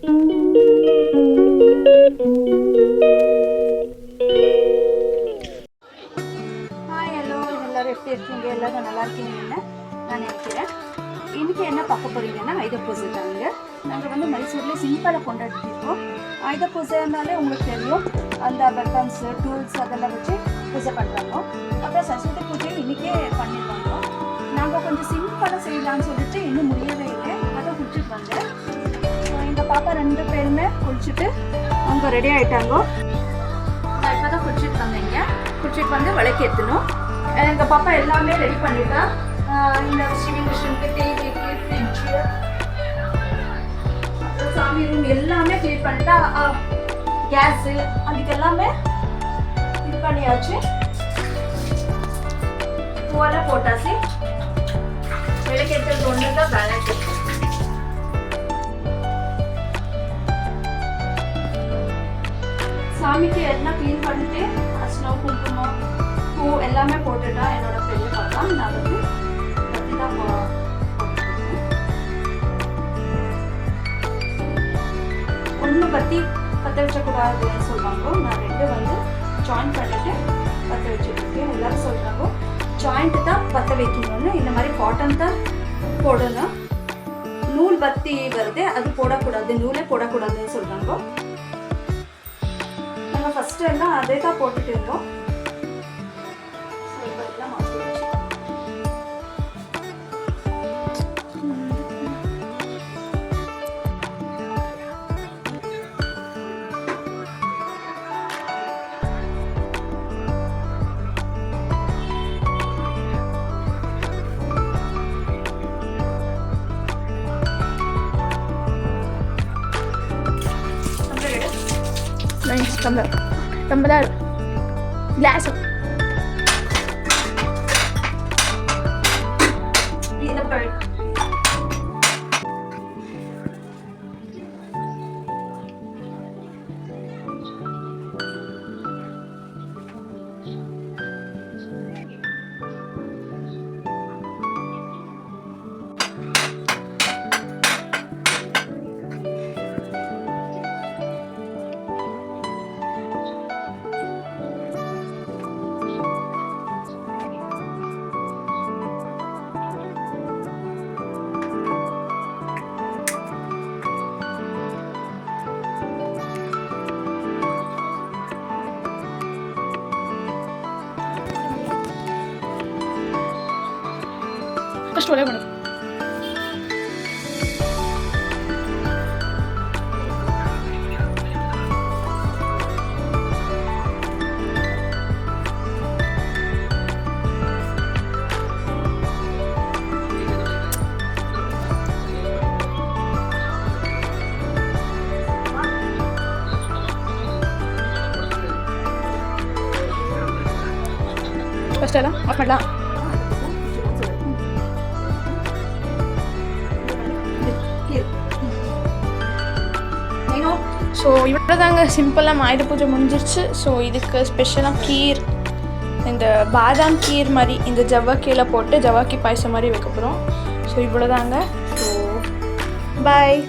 Hi hello, எல்லோரும் எப்படி இருக்கீங்க? எல்லோரும் நல்லா இருக்கீங்கன்னு நான் நினைக்கிறேன். இன்றைக்கி என்ன பார்க்க போகிறீங்கன்னா ஆயுத பூஜை தாங்க. நாங்கள் வந்து மைசூரில் சிம்பிளாக கொண்டாடிருக்கோம். ஆயுத பூஜைனாலே உங்களுக்கு தெரியும், அந்த வெப்பன்ஸு டூல்ஸ் அதெல்லாம் வச்சு பூஜை பண்ணுறாங்க. அப்புறம் சரஸ்வதி பூஜையும் இன்றைக்கே பண்ணிடுவாங்க. நாங்கள் கொஞ்சம் சிம்பிளாக செய்யலாம்னு சொல்லிட்டு இன்னும் முடியவே இல்லை. அதை குளிச்சுட்டு வந்தேன். எங்கள் பாப்பா 2 பேருமே குளிச்சுட்டு அவங்க ரெடி ஆகிட்டாங்க. நான் இப்போ தான் குளிச்சுட்டு வந்தேங்க. குளிச்சுட்டு வந்து விளக்கு ஏற்றணும். எங்கள் பாப்பா எல்லாமே ரெடி பண்ணிட்டா. இந்த வாஷிங் மிஷினுக்கு, டிவிக்கு, ஃப்ரிட்ஜு, சாமி ரூம் எல்லாமே க்ளீன் பண்ணிட்டா. கேஸு அதுக்கு எல்லாமே இது பண்ணியாச்சு. பூவெல்லாம் போட்டாச்சு. விளக்கேற்றது ஒன்று தான் பேலன்ஸ். சாமிக்கு எல்லாம் க்ளீன் பண்ணிட்டு அர்ச்சனை, குங்குமம், பூ எல்லாமே போட்டுட்டா என்னோட பெரிய பாப்பா. நான் வந்து பற்றி தான் ஒன்று பற்றி பற்ற வச்சக்கூடாதுன்னு சொல்லுவாங்க. நான் 2 வந்து ஜாயின் பண்ணிட்டு பற்ற வச்சுருக்கேன். எல்லாரும் சொல்கிறாங்க ஜாயிண்ட்டு தான் பற்ற வைக்கணும்னு. இந்த மாதிரி காட்டன் தான் போடணும். நூல் பத்தி வருது, அது போடக்கூடாது, நூலே போடக்கூடாதுன்னு சொல்கிறாங்க. நாங்கள் ஃபஸ்ட்டு எல்லாம் அதே தான் போட்டுட்டு இருந்தோம். Tumbler glass ಫಸ್ಟ್ ಒಲೆ ಮಾಡೋದು. ಫಸ್ಟ್ ಅಲ್ಲ ಆಫ್ ಮಾಡಲಾ? ஸோ இவ்வளோ தாங்க சிம்பிளாக ஆயுத பூஜை முடிஞ்சிருச்சு. ஸோ இதுக்கு ஸ்பெஷலாக கீர், இந்த பாதாம் கீர் மாதிரி இந்த ஜவ்வக்கியில் போட்டு ஜவ்வாக்கி பாயசம் மாதிரி வைக்க போகிறோம். ஸோ இவ்வளோ தாங்க. So bye.